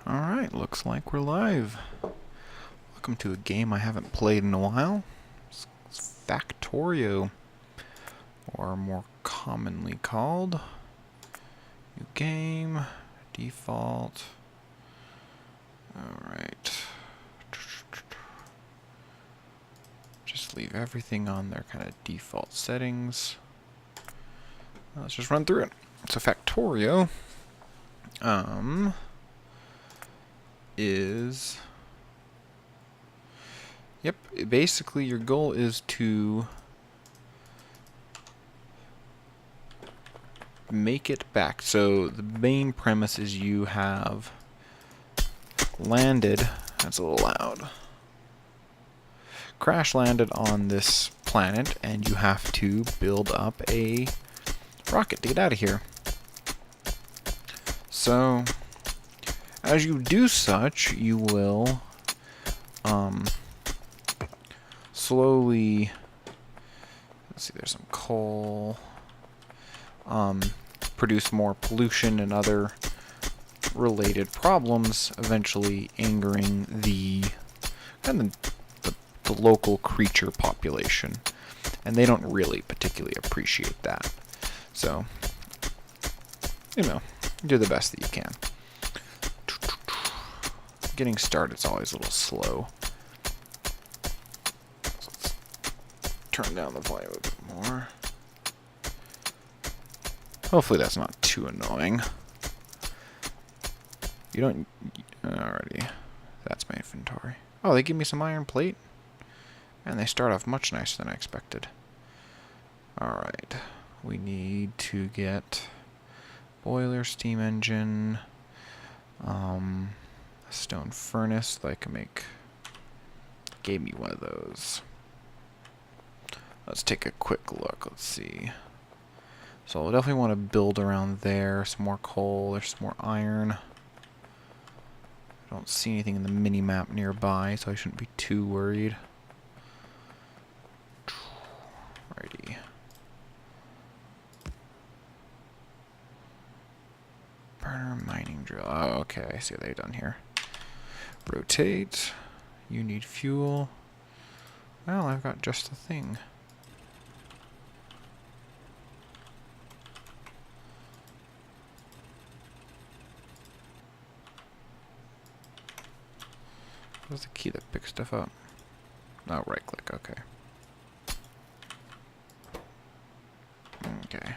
Alright, looks like we're live. Welcome to a game I haven't played in a while. It's Factorio, or more commonly called. New game, default. Alright. Just leave everything on their kind of default settings. Let's just run through it. So Factorio, is... Yep, basically your goal is to make it back. So the main premise is you have landed, that's a little loud, crash landed on this planet, and you have to build up a rocket to get out of here. So as you do such, you will slowly, let's see, there's some coal, produce more pollution and other related problems, eventually angering the local creature population, and they don't really particularly appreciate that. So, you know, do the best that you can. Getting started is always a little slow. So let's turn down the volume a bit more. Hopefully that's not too annoying. You don't... Alrighty. That's my inventory. Oh, they give me some iron plate? And they start off much nicer than I expected. Alright. We need to get boiler, steam engine, a stone furnace that I can make. Gave me one of those. Let's take a quick look. Let's see. So we'll definitely want to build around there. Some more coal. There's some more iron. I don't see anything in the mini-map nearby, so I shouldn't be too worried. Alrighty. Burner mining drill. Oh, okay. I see what they've done here. Rotate. You need fuel. Well, I've got just the thing. What's the key that picks stuff up? Oh, right click, okay. Okay.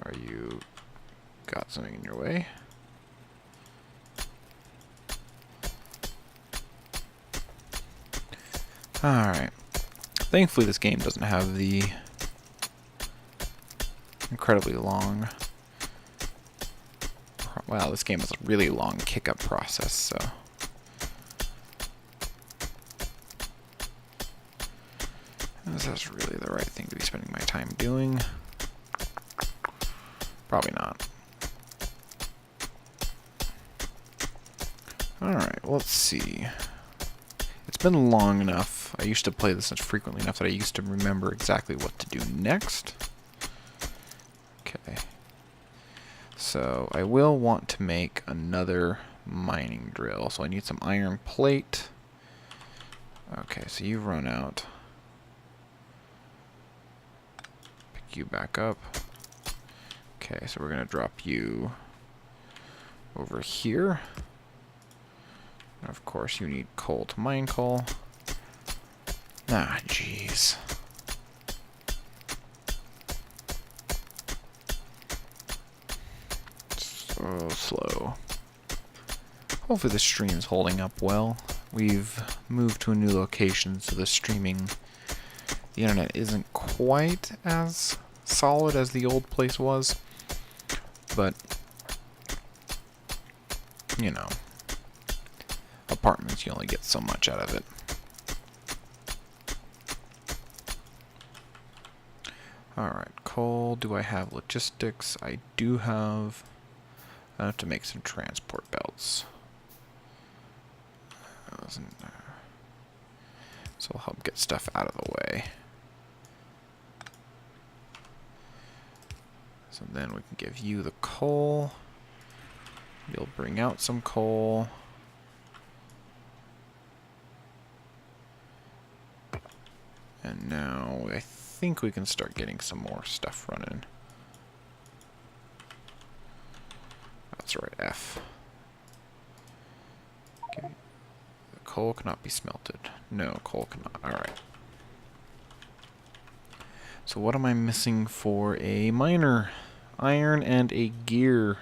Are you got something in your way? Alright. Thankfully this game doesn't have the incredibly long... Wow, this game has a really long kick-up process, so... Is this really the right thing to be spending my time doing? Probably not. Alright, well, let's see. It's been long enough. I used to play this frequently enough that I used to remember exactly what to do next. Okay. So I will want to make another mining drill. So I need some iron plate. Okay, so you've run out. Pick you back up. Okay, so we're going to drop you over here. And of course you need coal to mine coal. Ah, jeez. So slow. Hopefully the stream's holding up well. We've moved to a new location, so the internet isn't quite as solid as the old place was. But, you know, apartments, you only get so much out of it. Alright, coal. Do I have logistics? I do have... I have to make some transport belts. So I'll help get stuff out of the way. So then we can give you the coal. You'll bring out some coal. And now I think we can start getting some more stuff running. That's right, F. Okay. The coal cannot be smelted. No, coal cannot. Alright. So what am I missing for a miner? Iron and a gear.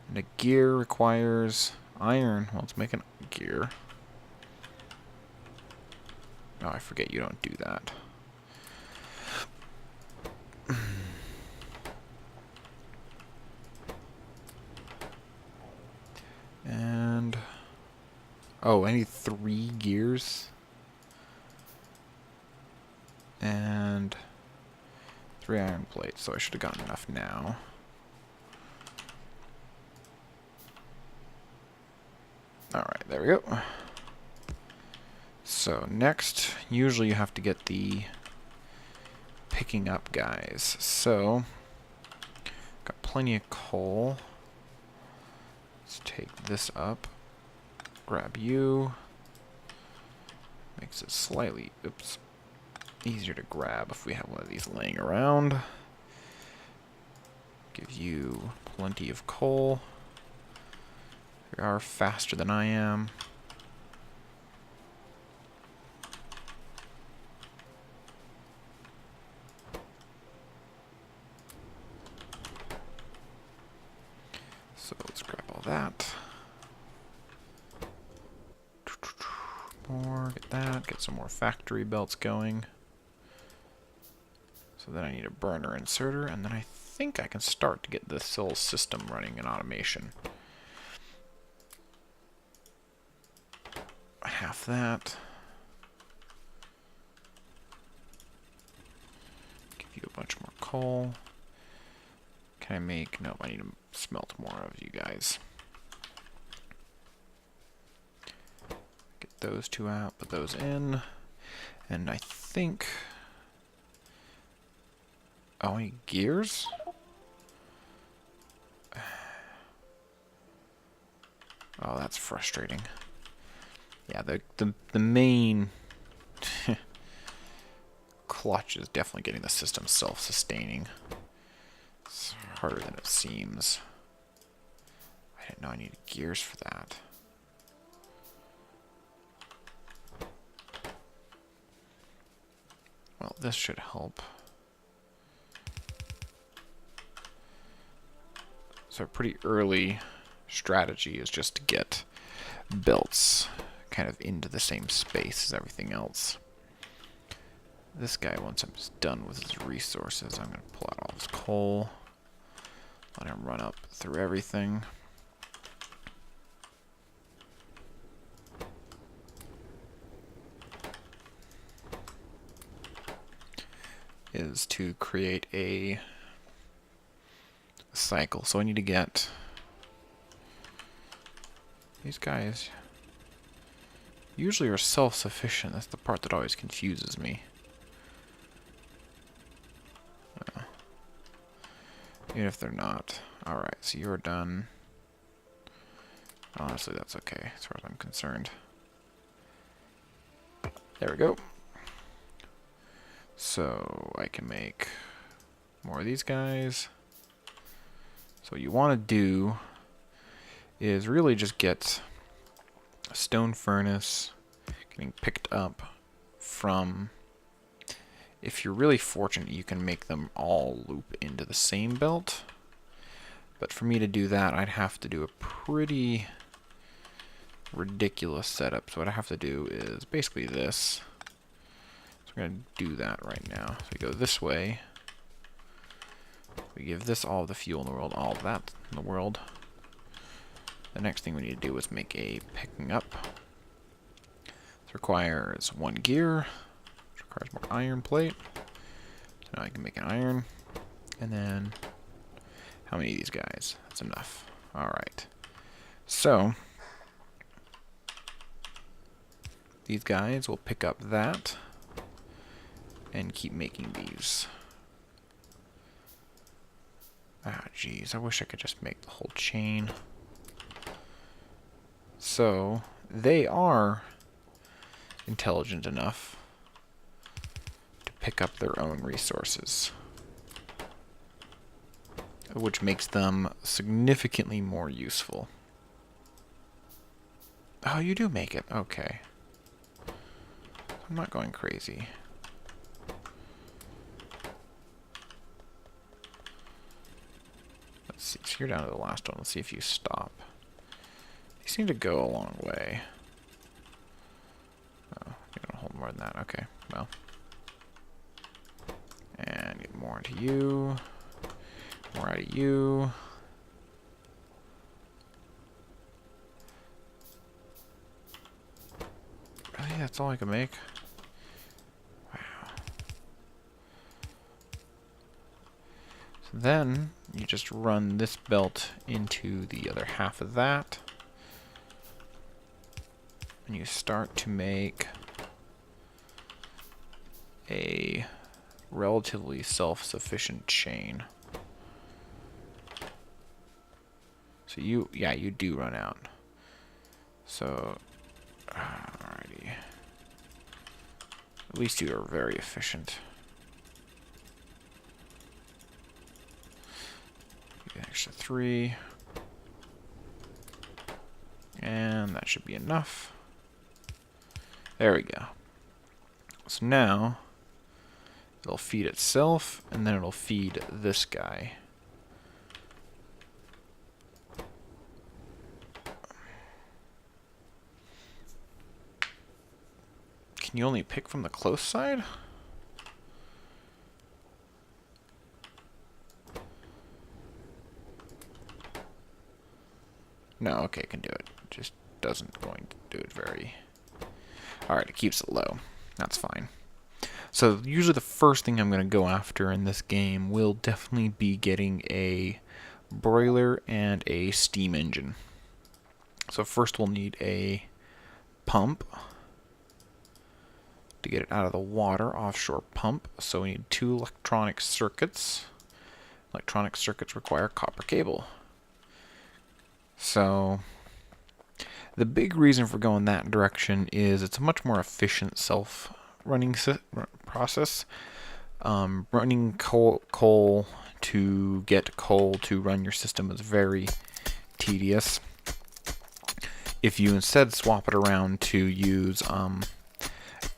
And a gear requires iron. Well, let's make a gear. Oh, I forget you don't do that. And... oh, I need 3 gears. And 3 iron plates, so I should have gotten enough now. Alright, there we go. So next, usually you have to get the picking up guys. So, got plenty of coal. Let's take this up. Grab you. Makes it slightly, oops, easier to grab if we have one of these laying around. Give you plenty of coal. You are faster than I am. So let's grab all that. More, get that, get some more factory belts going. So then I need a burner inserter, and then I think I can start to get this whole system running in automation. Half that. Give you a bunch more coal. Can I make... nope, I need to smelt more of you guys. Get those 2 out, put those in. And I think... oh, I need gears? Oh, that's frustrating. Yeah, the main clutch is definitely getting the system self-sustaining. It's harder than it seems. I didn't know I needed gears for that. Well, this should help. So a pretty early strategy is just to get belts kind of into the same space as everything else. This guy, once I'm done with his resources, I'm going to pull out all his coal. Let him run up through everything. Is to create a cycle. So I need to get these guys usually are self-sufficient. That's the part that always confuses me. Even if they're not. Alright, so you're done. Honestly, that's okay as far as I'm concerned. There we go. So I can make more of these guys. So what you want to do is really just get a stone furnace getting picked up from... if you're really fortunate, you can make them all loop into the same belt. But for me to do that, I'd have to do a pretty ridiculous setup. So what I have to do is basically this. So we're going to do that right now. So we go this way. We give this all the fuel in the world, all of that in the world. The next thing we need to do is make a picking up. This requires 1 gear. Which requires more iron plate. So now I can make an iron. And then, how many of these guys? That's enough. Alright. So, these guys will pick up that and keep making these. Ah, geez, I wish I could just make the whole chain. So, they are intelligent enough to pick up their own resources, which makes them significantly more useful. Oh, you do make it. Okay. I'm not going crazy. Let's see. So you're down to the last one. Let's see if you stop. You seem to go a long way. Oh, you don't hold more than that. Okay, well. And get more into you. More out of you. Really? That's all I can make? Wow. So then, you just run this belt into the other half of that. And you start to make a relatively self-sufficient chain. So you do run out. So, alrighty. At least you are very efficient. Extra 3. And that should be enough. There we go. So now, it'll feed itself, and then it'll feed this guy. Can you only pick from the close side? No, okay, it can do it. Just doesn't going to do it very... Alright, it keeps it low. That's fine. So usually the first thing I'm going to go after in this game will definitely be getting a broiler and a steam engine. So first we'll need a pump to get it out of the water, offshore pump. So we need 2 electronic circuits. Electronic circuits require copper cable. So the big reason for going that direction is it's a much more efficient self-running process. Running coal to get coal to run your system is very tedious. If you instead swap it around to use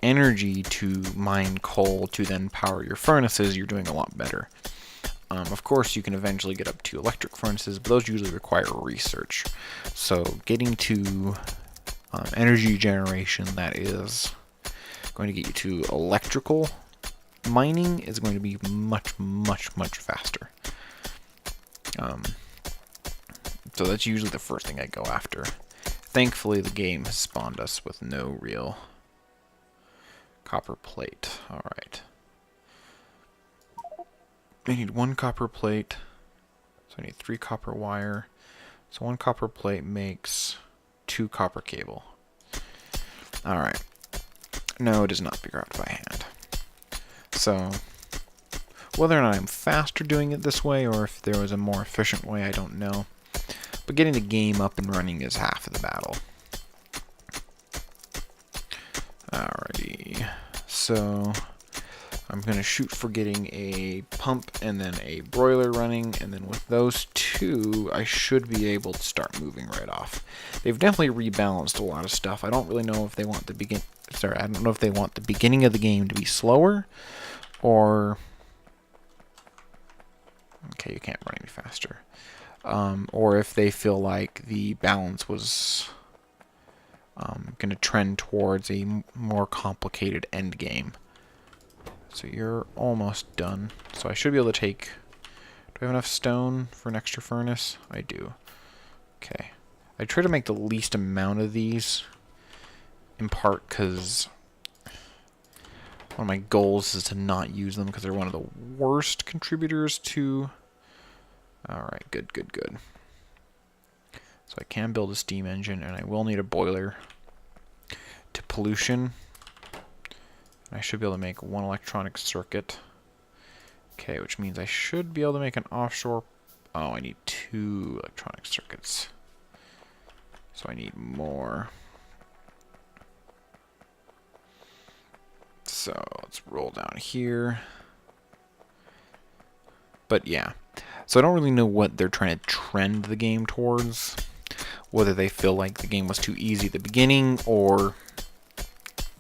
energy to mine coal to then power your furnaces, you're doing a lot better. Of course, you can eventually get up to electric furnaces, but those usually require research. So getting to energy generation that is going to get you to electrical mining is going to be much, much, much faster. So that's usually the first thing I go after. Thankfully, the game has spawned us with no real copper plate. Alright. I need 1 copper plate. So I need 3 copper wire. So 1 copper plate makes 2 copper cable. Alright. No, it is not grabbed by hand. So, whether or not I'm faster doing it this way, or if there was a more efficient way, I don't know. But getting the game up and running is half of the battle. Alrighty. So, I'm going to shoot for getting a pump and then a broiler running, and then with those 2, I should be able to start moving right off. They've definitely rebalanced a lot of stuff. I don't really know if they want the I don't know if they want the beginning of the game to be slower, or... Okay, you can't run any faster. Or if they feel like the balance was going to trend towards a more complicated end game. So you're almost done. So I should be able to take... Do I have enough stone for an extra furnace? I do. Okay. I try to make the least amount of these, in part because one of my goals is to not use them because they're one of the worst contributors to... Alright, good, good, good. So I can build a steam engine, and I will need a boiler to pollution. I should be able to make 1 electronic circuit. Okay, which means I should be able to make an offshore Oh, I need 2 electronic circuits. So I need more. So let's roll down here. But yeah. So I don't really know what they're trying to trend the game towards. Whether they feel like the game was too easy at the beginning or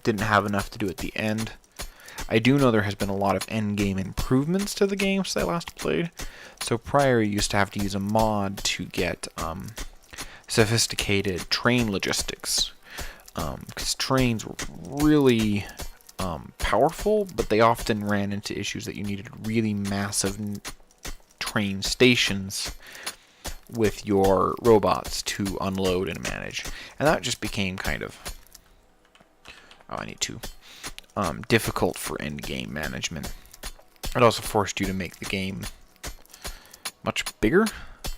didn't have enough to do at the end. I do know there has been a lot of end-game improvements to the game since I last played. So prior, you used to have to use a mod to get sophisticated train logistics. Because trains were really powerful, but they often ran into issues that you needed really massive train stations with your robots to unload and manage. And that just became kind of... Oh, I need 2. Difficult for end-game management. It also forced you to make the game much bigger,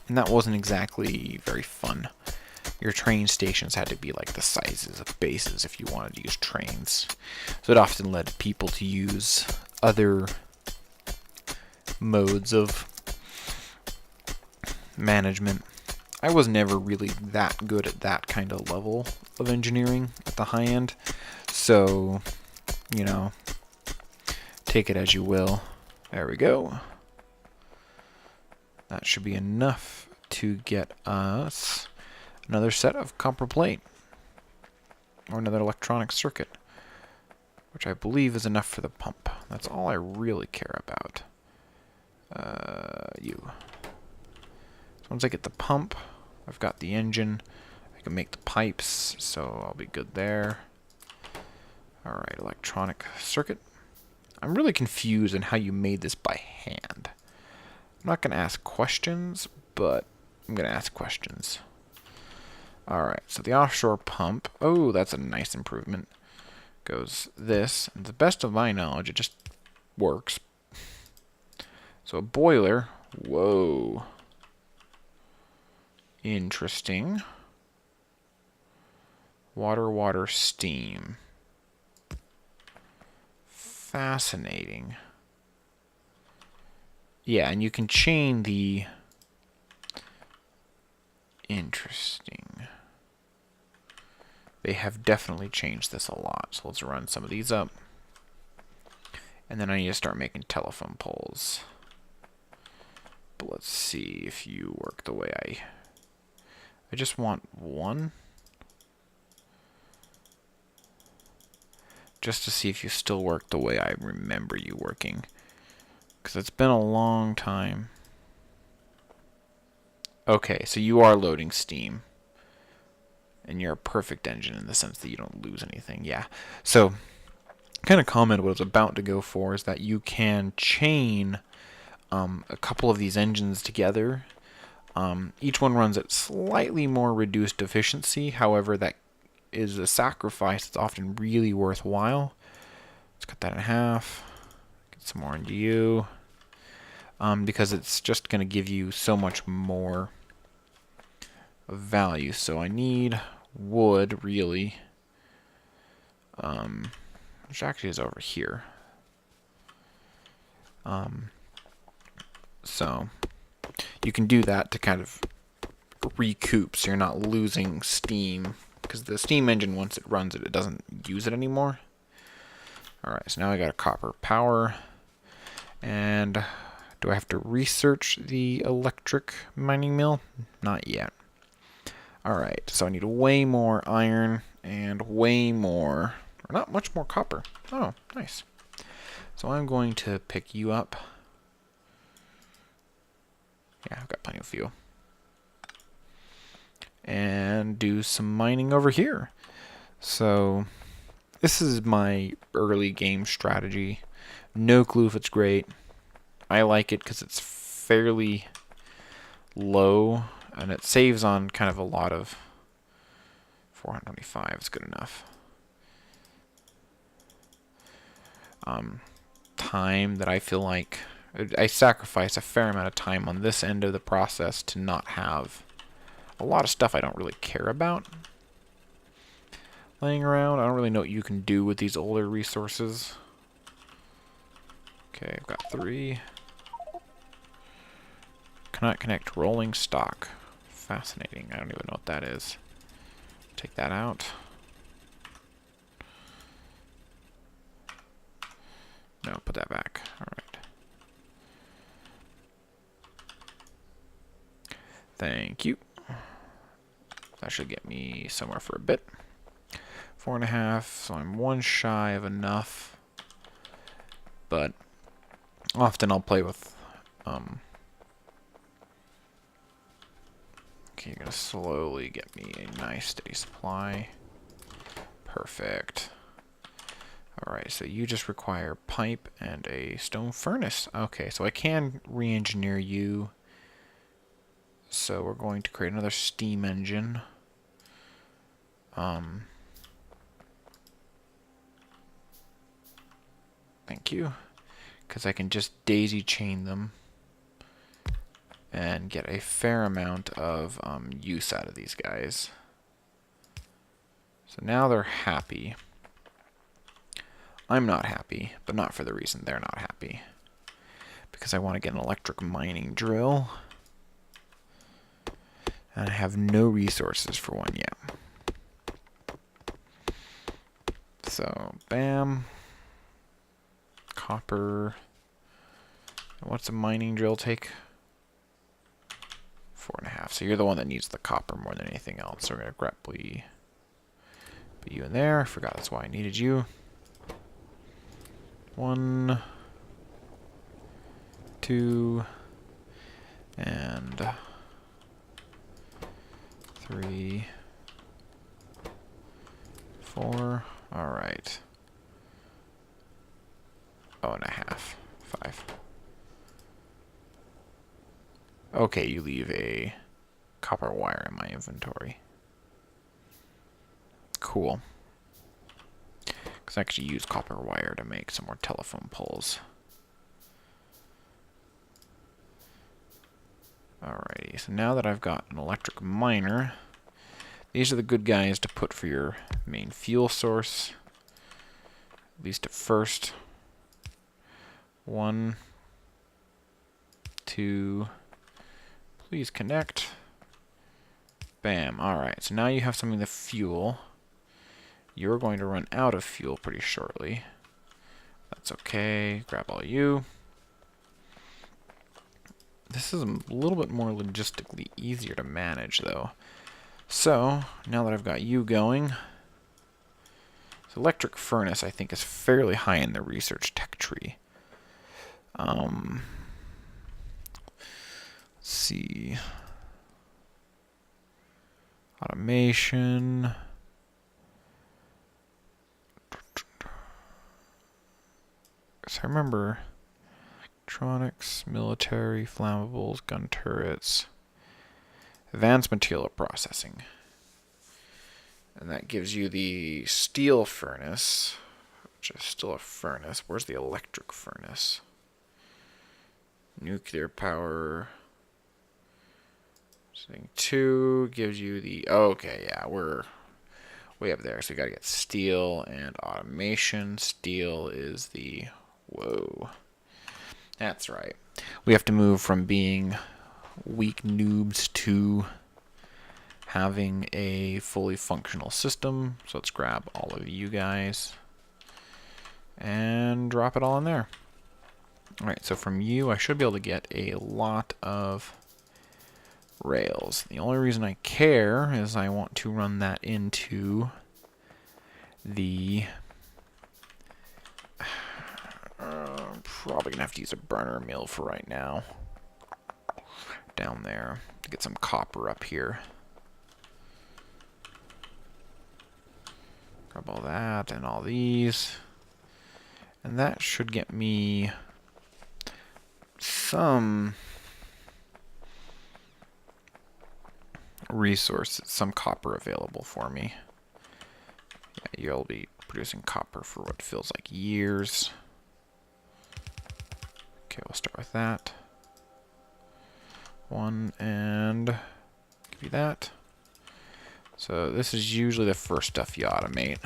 and that wasn't exactly very fun. Your train stations had to be like the sizes of bases if you wanted to use trains. So it often led people to use other modes of management. I was never really that good at that kind of level of engineering at the high end, so, you know, take it as you will. There we go. That should be enough to get us another set of copper plate, or another electronic circuit, which I believe is enough for the pump. That's all I really care about. So once I get the pump, I've got the engine. I can make the pipes, so I'll be good there. Alright, electronic circuit. I'm really confused on how you made this by hand. I'm not going to ask questions, but I'm going to ask questions. Alright, so the offshore pump. Oh, that's a nice improvement. Goes this. And to the best of my knowledge, it just works. So a boiler. Whoa. Interesting. Water, water, steam. Fascinating. Yeah, and you can chain the... Interesting. They have definitely changed this a lot. So let's run some of these up. And then I need to start making telephone poles. But let's see if you work the way I just want one. Just to see if you still work the way I remember you working. Because it's been a long time. Okay, so you are loading steam. And you're a perfect engine in the sense that you don't lose anything. Yeah. So, kind of comment what I was about to go for is that you can chain a couple of these engines together. Each one runs at slightly more reduced efficiency. However, that is a sacrifice that's often really worthwhile. Let's cut that in half. Get some more into you. Because it's just going to give you so much more value. So I need wood, really. Which actually is over here. So you can do that to kind of recoup so you're not losing steam. Because the steam engine, once it runs it, it doesn't use it anymore. Alright, so now I got a copper power. And do I have to research the electric mining mill? Not yet. Alright, so I need way more iron and way more, or not much more copper. Oh, nice. So I'm going to pick you up. Yeah, I've got plenty of fuel. And do some mining over here. So this is my early game strategy. No clue if it's great. I like it because it's fairly low and it saves on kind of a lot of 425 is good enough. Time that I feel like I sacrifice a fair amount of time on this end of the process to not have a lot of stuff I don't really care about laying around. I don't really know what you can do with these older resources. Okay, I've got 3. Cannot connect rolling stock. Fascinating. I don't even know what that is. Take that out. No, put that back. Alright. Thank you. That should get me somewhere for a bit. 4.5, so I'm one shy of enough. But often I'll play with... Okay, you're going to slowly get me a nice steady supply. Perfect. Alright, so you just require pipe and a stone furnace. Okay, so I can re-engineer you. So we're going to create another steam engine. Thank you. Because I can just daisy chain them and get a fair amount of use out of these guys. So now they're happy. I'm not happy, but not for the reason they're not happy. Because I want to get an electric mining drill. And I have no resources for one yet. So, bam. Copper. What's a mining drill take? 4.5. So you're the one that needs the copper more than anything else. So we're going to grapple put you in there. I forgot that's why I needed you. 1, 2, and 3, 4. All right. Oh, and a half. 5. Okay, you leave a copper wire in my inventory. Cool. Because I actually use copper wire to make some more telephone poles. Alrighty, so now that I've got an electric miner, these are the good guys to put for your main fuel source. At least at first. 1, 2, please connect. Bam. Alright, so now you have something to fuel. You're going to run out of fuel pretty shortly. That's okay. Grab all you. This is a little bit more logistically easier to manage, though. So, now that I've got you going, this electric furnace, I think, is fairly high in the research tech tree. Let's see. Automation. So I remember electronics, military, flammables, gun turrets, advanced material processing. And that gives you the steel furnace, which is still a furnace. Where's the electric furnace? Nuclear power. Thing 2 gives you the... Okay, yeah, we're way up there. So you gotta get steel and automation. Steel is the... Whoa. That's right. We have to move from being weak noobs to having a fully functional system. So let's grab all of you guys and drop it all in there. Alright, so from you, I should be able to get a lot of rails. The only reason I care is I want to run that into the... probably going to have to use a burner mill for right now. Down there. To get some copper up here. Grab all that and all these. And that should get me some resources, some copper available for me. Yeah, you'll be producing copper for what feels like years. Okay, we'll start with that. 1 and give you that. So this is usually the first stuff you automate.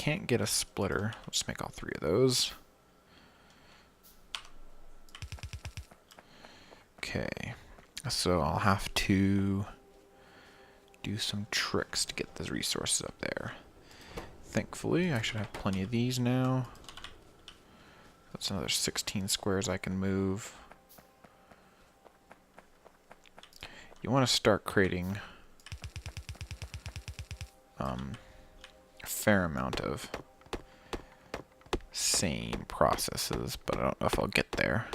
can't get a splitter. Let's make all 3 of those. Okay, so I'll have to do some tricks to get the resources up there. Thankfully, I should have plenty of these now. That's another 16 squares I can move. You want to start creating a fair amount of same processes, but I don't know if I'll get there.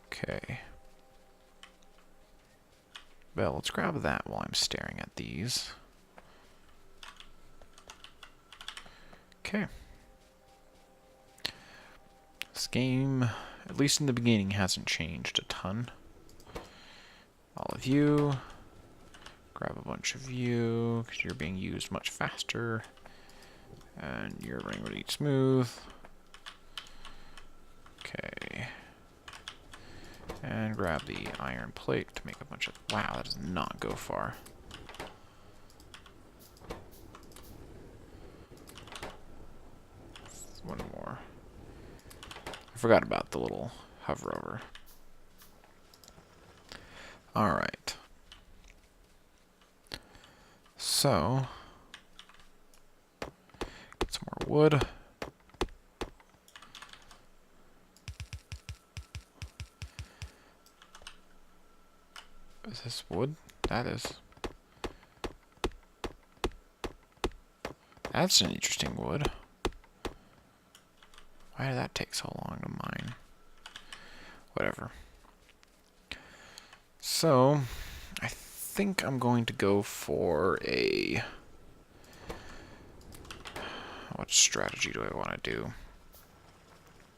Okay. Well, let's grab that while I'm staring at these. Okay. This game, at least in the beginning, hasn't changed a ton. All of you. Grab a bunch of you, because you're being used much faster. And you're running really smooth. Okay. And grab the iron plate to make a bunch of... Wow, that does not go far. One more. I forgot about the little hover over. Alright. So, get some more wood. Is this wood? That is. That's an interesting wood. Why did that take so long to mine? Whatever. So, I think I'm going to go for a... What strategy do I want to do?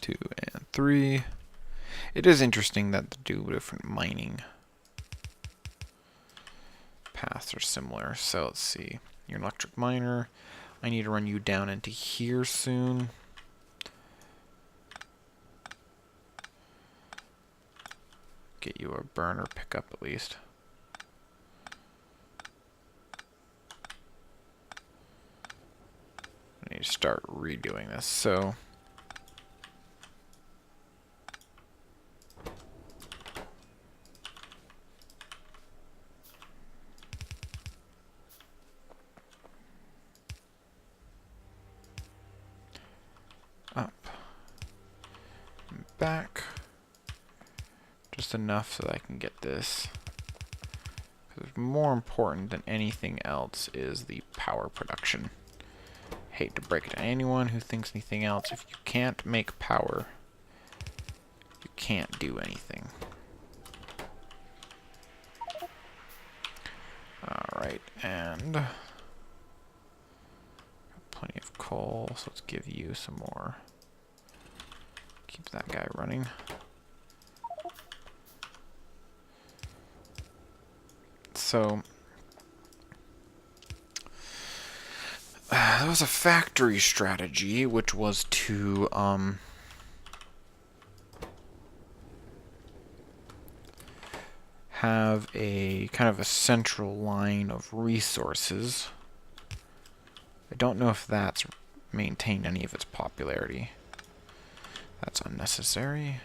2 and 3. It is interesting that the 2 different mining paths are similar. So let's see. You're an electric miner. I need to run you down into here soon. Get you a burner pickup at least. I need to start redoing this. So up and back. Just enough so that I can get this. Because more important than anything else is the power production. Hate to break it to anyone who thinks anything else. If you can't make power, you can't do anything. Alright, and got plenty of coal, so let's give you some more. Keep that guy running. So, there was a factory strategy, which was to, have a kind of a central line of resources. I don't know if that's maintained any of its popularity. That's unnecessary.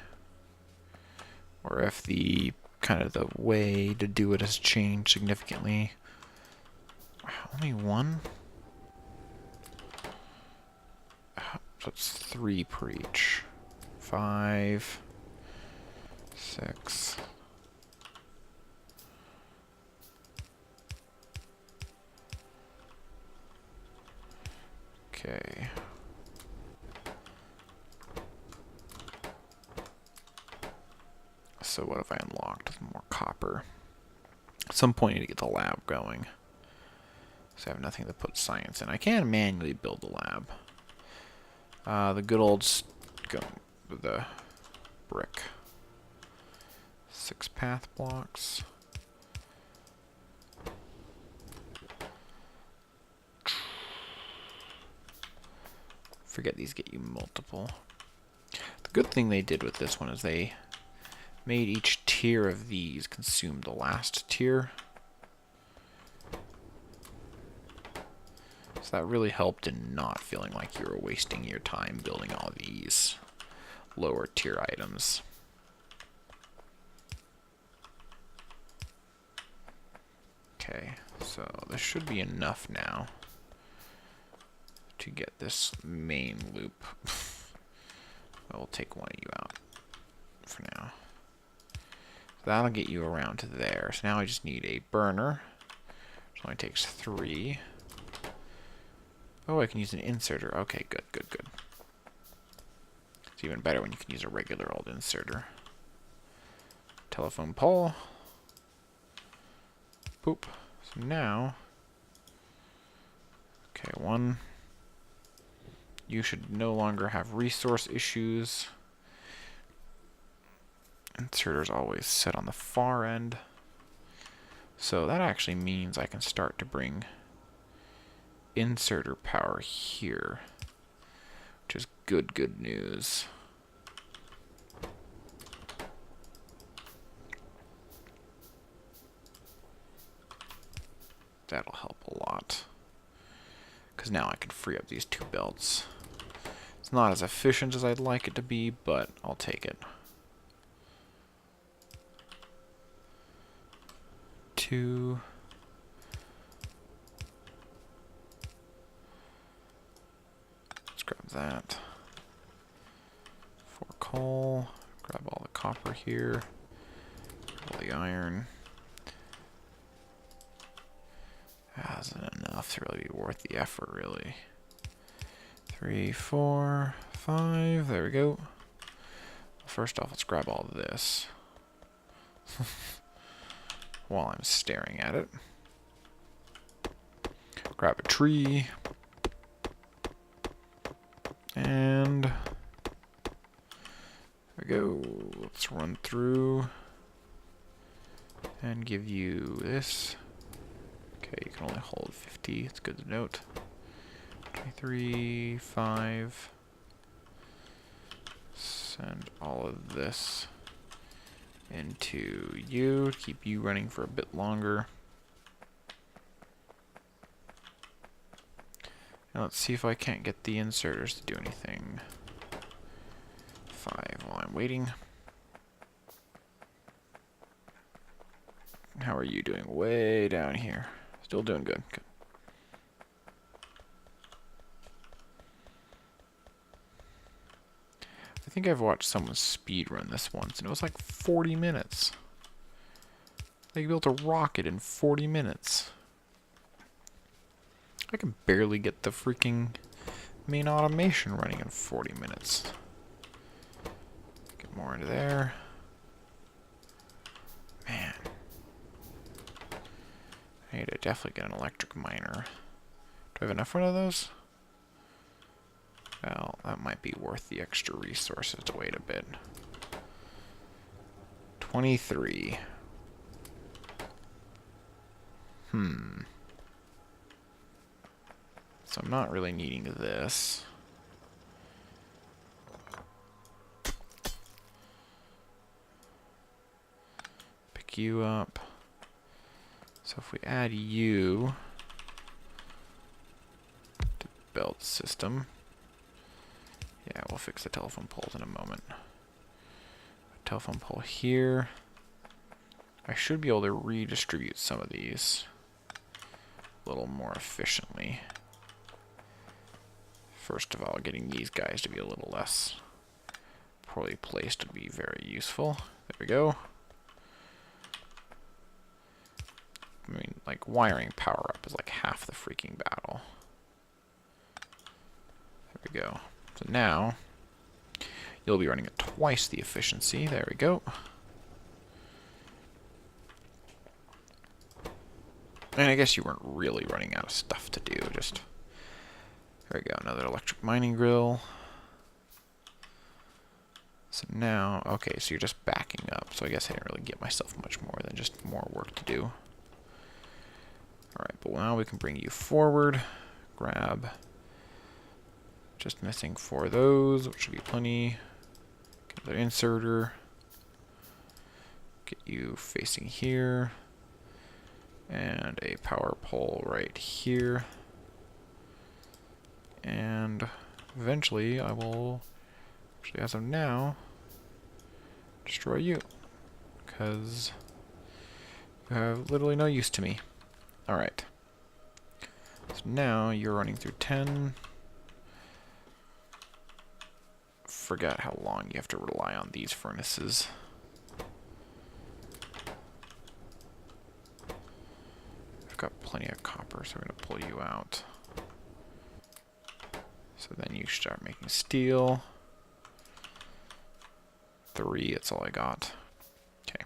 Or if the kind of the way to do it has changed significantly. Only one? So it's 3 per each. 5, 6. Okay. So what have I unlocked? More copper. At some point I need to get the lab going. So I have nothing to put science in. I can manually build the lab. The good old the brick. 6 path blocks. Forget these get you multiple. The good thing they did with this one is they made each tier of these consume the last tier. So that really helped in not feeling like you were wasting your time building all these lower tier items. Okay, so this should be enough now to get this main loop. We'll take one of you out for now. So that'll get you around to there. So now I just need a burner, which only takes 3. Oh, I can use an inserter. Okay, good, good, good. It's even better when you can use a regular old inserter. Telephone pole. Boop. So now, okay, 1. You should no longer have resource issues. Inserter's always set on the far end. So that actually means I can start to bring inserter power here, which is good news. That'll help a lot, because now I can free up these 2 belts. It's not as efficient as I'd like it to be, but I'll take it. 2. Let's grab that. 4 coal. Grab all the copper here. All the iron. That isn't enough to really be worth the effort, really. 3, 4, 5. There we go. First off, let's grab all of this while I'm staring at it. Grab a tree. And there we go. Let's run through and give you this. Okay, you can only hold 50. It's good to note. 23, 5. Send all of this into you to keep you running for a bit longer. Now let's see if I can't get the inserters to do anything. 5 while I'm waiting. How are you doing? Way down here. Still doing good. Good. I think I've watched someone speedrun this once, and it was like 40 minutes. They built a rocket in 40 minutes. I can barely get the freaking main automation running in 40 minutes. Get more into there. Man. I need to definitely get an electric miner. Do I have enough one of those? Well, that might be worth the extra resources to wait a bit. 23. So I'm not really needing this. Pick you up. So if we add you to belt system, yeah, we'll fix the telephone poles in a moment. Telephone pole here. I should be able to redistribute some of these a little more efficiently. First of all, getting these guys to be a little less poorly placed would be very useful. There we go. I mean, like, wiring power up is like half the freaking battle. There we go. So now, you'll be running at twice the efficiency. There we go. And I guess you weren't really running out of stuff to do. Just, there we go, another electric mining grill. So now, okay, so you're just backing up. So I guess I didn't really get myself much more than just more work to do. Alright, but now we can bring you forward. Grab. Just missing 4 of those, which should be plenty. Get another inserter. Get you facing here. And a power pole right here. and eventually I will, actually as of now, destroy you, because you have literally no use to me. Alright. So now you're running through 10. Forgot how long you have to rely on these furnaces. I've got plenty of copper, so I'm going to pull you out. So then you start making steel. 3, that's all I got. Okay.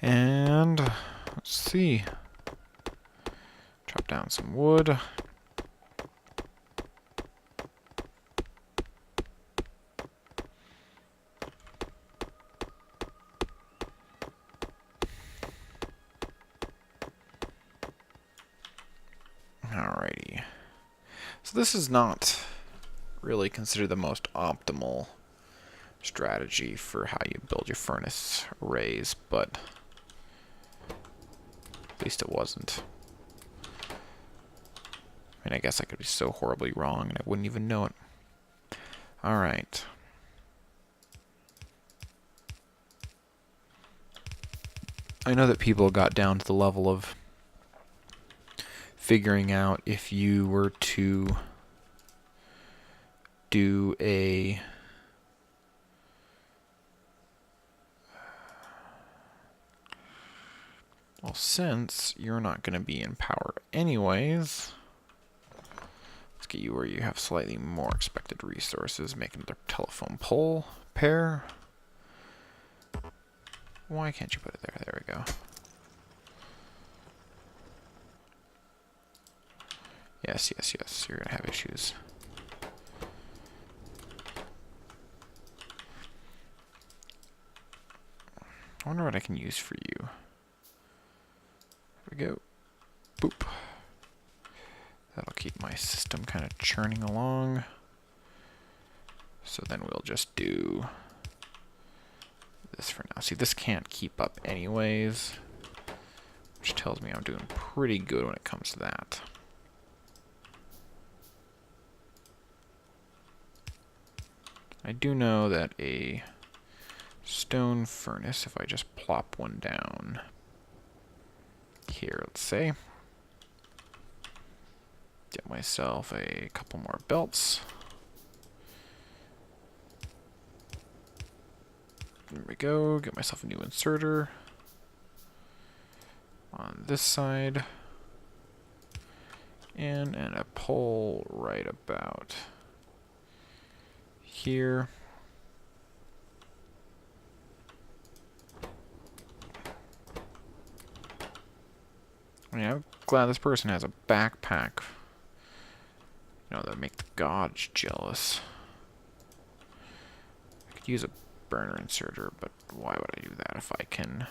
And let's see. Chop down some wood. Alrighty. So this is not really considered the most optimal strategy for how you build your furnace arrays, but at least it wasn't. I mean, I guess I could be so horribly wrong and I wouldn't even know it. Alright. I know that people got down to the level of figuring out if you were to do a well, since you're not going to be in power anyways, let's get you where you have slightly more expected resources. Make another telephone pole pair. Why can't you put it there? There we go. Yes, yes, yes. You're going to have issues. I wonder what I can use for you. There we go. Boop. That'll keep my system kind of churning along. So then we'll just do this for now. See, this can't keep up anyways, which tells me I'm doing pretty good when it comes to that. I do know that a stone furnace, if I just plop one down here, let's say, get myself a couple more belts. There we go, get myself a new inserter on this side, and a pole right about here. I mean, I'm glad this person has a backpack. You know, that make the gods jealous. I could use a burner inserter, but why would I do that if I can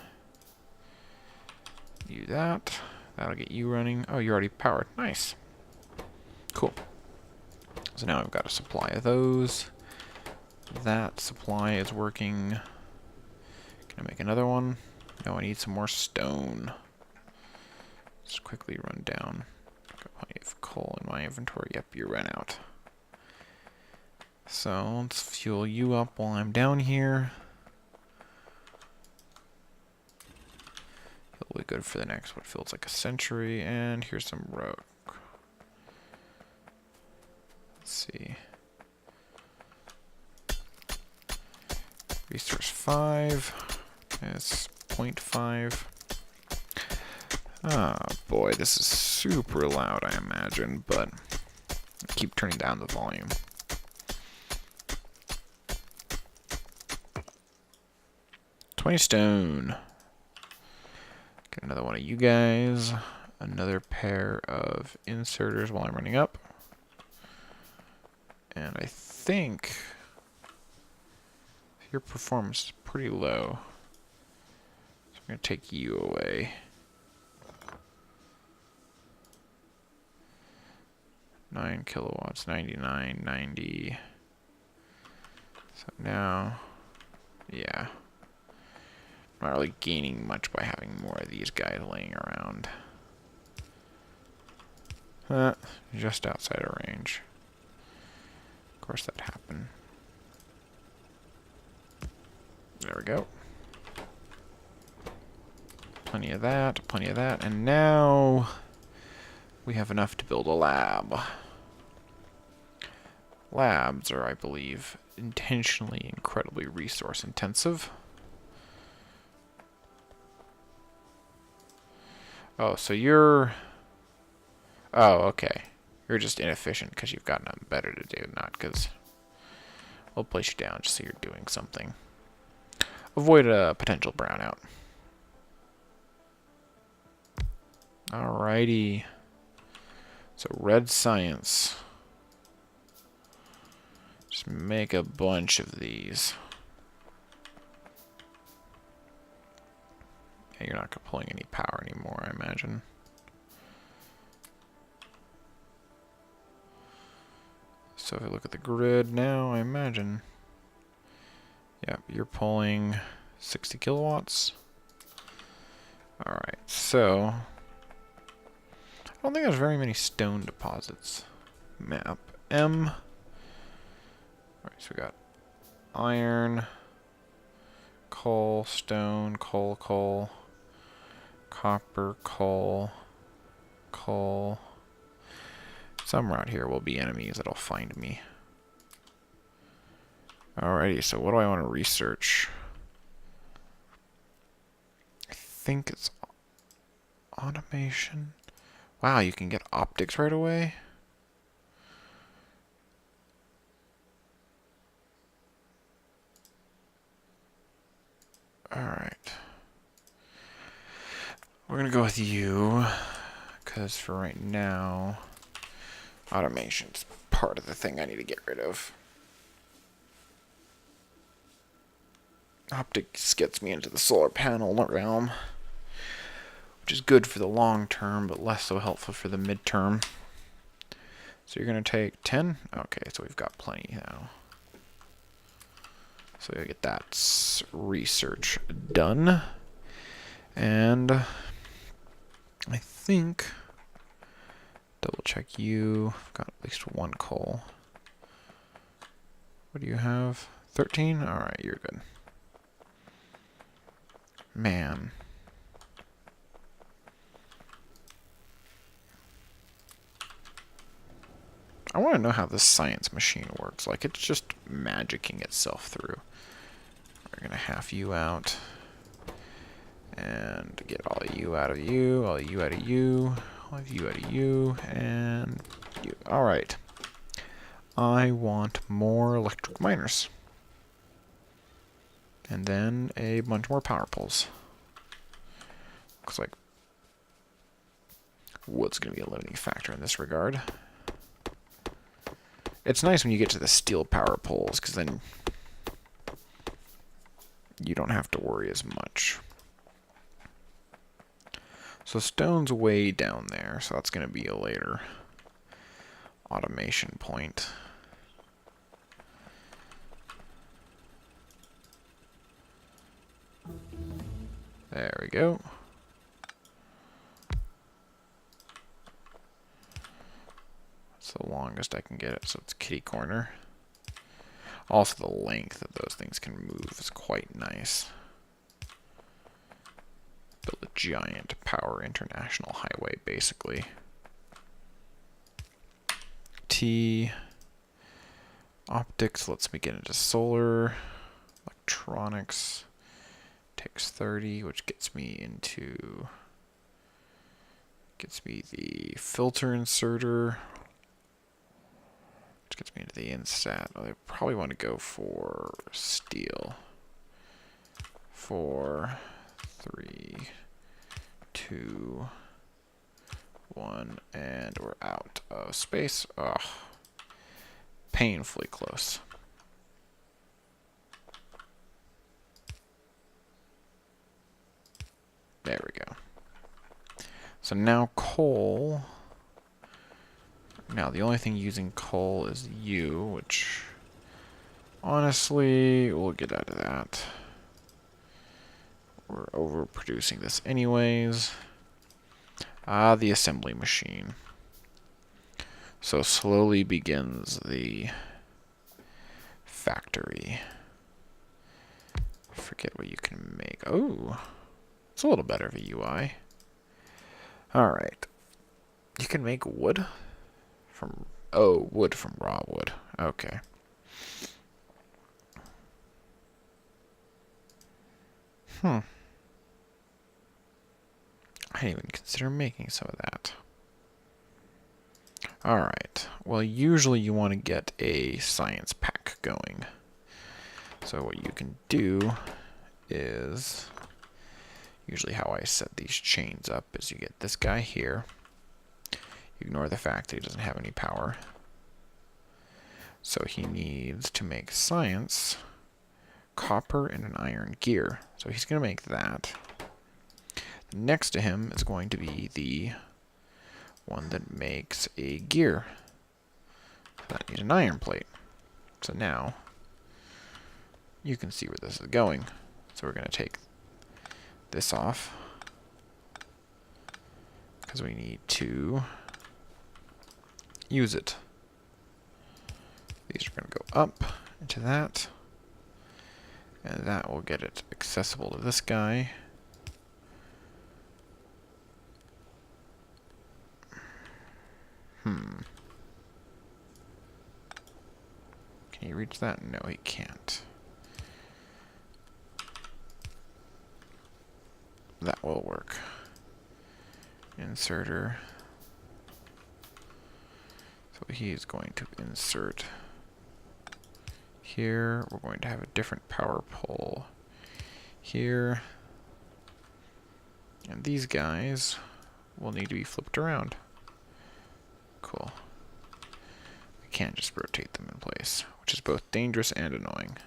do that? That'll get you running. Oh, you're already powered. Nice. Cool. So now I've got a supply of those. That supply is working. Can I make another one? No, I need some more stone. Just quickly run down. Got plenty of coal in my inventory. Yep, you ran out. So let's fuel you up while I'm down here. It'll be good for the next what feels like a century. And here's some rock. Let's see. Resource 5. It's 0.5. Ah, boy, this is super loud, I imagine, but I keep turning down the volume. $20 stone. Get another one of you guys. Another pair of inserters while I'm running up. And I think your performance is pretty low. So I'm going to take you away. 9 kilowatts, 99, 90. So now, yeah. I'm not really gaining much by having more of these guys laying around. Just outside of range. Of course that happened. There we go. Plenty of that, and now we have enough to build a lab. Labs are, I believe, intentionally incredibly resource intensive. Oh, so you're... Oh, okay. You're just inefficient because you've got nothing better to do, not because we'll place you down just so you're doing something. Avoid a potential brownout. Alrighty. So, red science. Just make a bunch of these. Yeah, you're not pulling any power anymore, I imagine. So if you look at the grid now, I imagine. Yep, you're pulling 60 kilowatts. Alright, so I don't think there's very many stone deposits. Map M. Alright, so we got iron, coal, stone, coal, coal, copper, coal, coal. Somewhere out here will be enemies that'll find me. Alrighty, so what do I want to research? I think it's automation. Wow, you can get optics right away? Alright. We're gonna go with you, because for right now, automation's part of the thing I need to get rid of. Optics gets me into the solar panel realm, which is good for the long term, but less so helpful for the midterm. So you're going to take 10? Okay, so we've got plenty now. So we get that research done. And I think, double check you, I've got at least one coal. What do you have? 13? Alright, you're good. Man. I want to know how this science machine works. Like, it's just magicking itself through. We're going to half you out. And get all of you out of you, all of you out of you, all of you out of you, and you. Alright. I want more electric miners. And then a bunch more power poles. Looks like wood's going to be a limiting factor in this regard. It's nice when you get to the steel power poles, because then you don't have to worry as much. So stone's way down there, so that's going to be a later automation point. There we go. That's the longest I can get it, so it's kitty corner. Also, the length that those things can move is quite nice. Build a giant power international highway, basically. T. Optics lets me get into solar. Electronics takes 30, which gets me into... Gets me the filter inserter. Which gets me into the instat. I probably want to go for steel. 4, 3, 2, 1, and we're out of space. Ugh. Painfully close. There we go. So now coal. Now the only thing using coal is you, which honestly, we'll get out of that. We're overproducing this anyways. Ah, the assembly machine. So slowly begins the factory. Forget what you can make. Oh, it's a little better of a UI. Alright. You can make wood from... Oh, wood from raw wood. Okay. I didn't even consider making some of that. Alright. Well, usually you want to get a science pack going. So what you can do is... Usually how I set these chains up is you get this guy here. You ignore the fact that he doesn't have any power. So he needs to make science, copper, and an iron gear. So he's going to make that. Next to him is going to be the one that makes a gear. That needs an iron plate. So now you can see where this is going. So we're going to take this off because we need to use it. These are going to go up into that, and that will get it accessible to this guy. Can he reach that? No, he can't. That will work. Inserter. So he's going to insert here. We're going to have a different power pole here. And these guys will need to be flipped around. Cool. We can't just rotate them in place, which is both dangerous and annoying.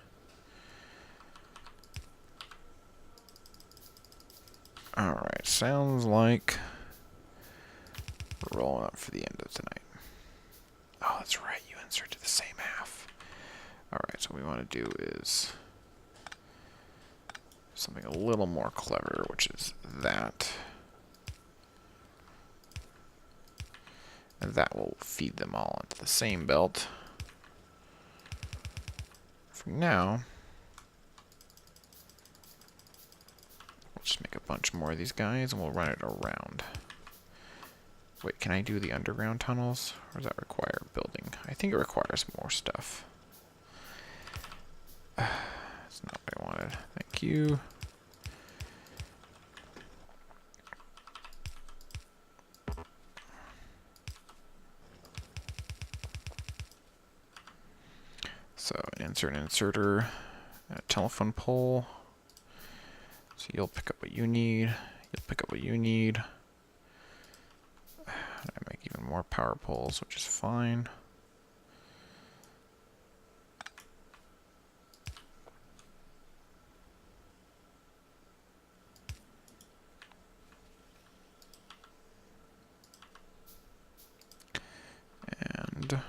Alright, sounds like we're rolling up for the end of tonight. Oh, that's right, you inserted the same half. Alright, so what we want to do is something a little more clever, which is that. And that will feed them all into the same belt. For now, we'll just make a bunch more of these guys and we'll run it around. Wait, can I do the underground tunnels? Or does that require building? I think it requires more stuff. That's not what I wanted. Thank you. So, insert an inserter, a telephone pole. So you'll pick up what you need. You'll pick up what you need. I make even more power poles, which is fine. And the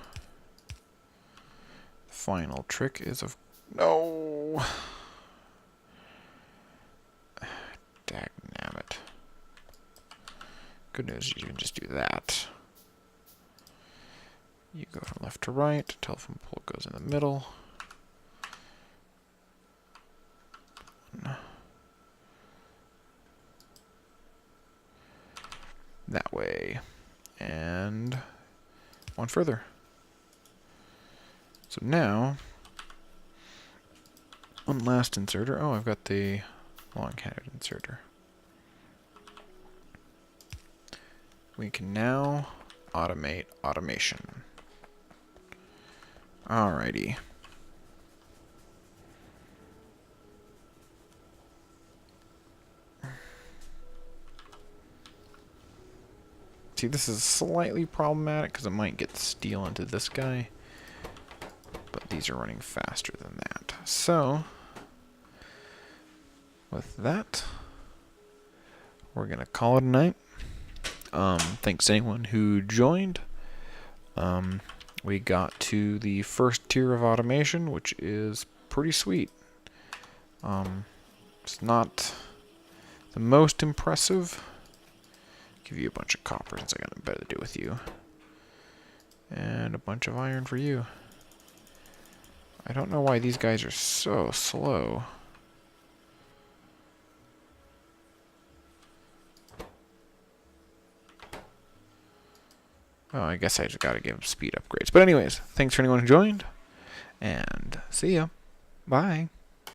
final trick is of... No! Dagnabbit. Good news is you can just do that. You go from left to right, telephone pole goes in the middle. That way. And one further. So now, one last inserter. Oh, I've got the long-handed inserter. We can now automate automation. Alrighty. See, this is slightly problematic because it might get steel into this guy, but these are running faster than that. So, with that, we're going to call it a night. Thanks to anyone who joined. We got to the first tier of automation, which is pretty sweet. It's not the most impressive. Give you a bunch of copper since I got better to do with you. And a bunch of iron for you. I don't know why these guys are so slow. Oh, I guess I just gotta give them speed upgrades. But anyways, thanks for anyone who joined. And see ya. Bye.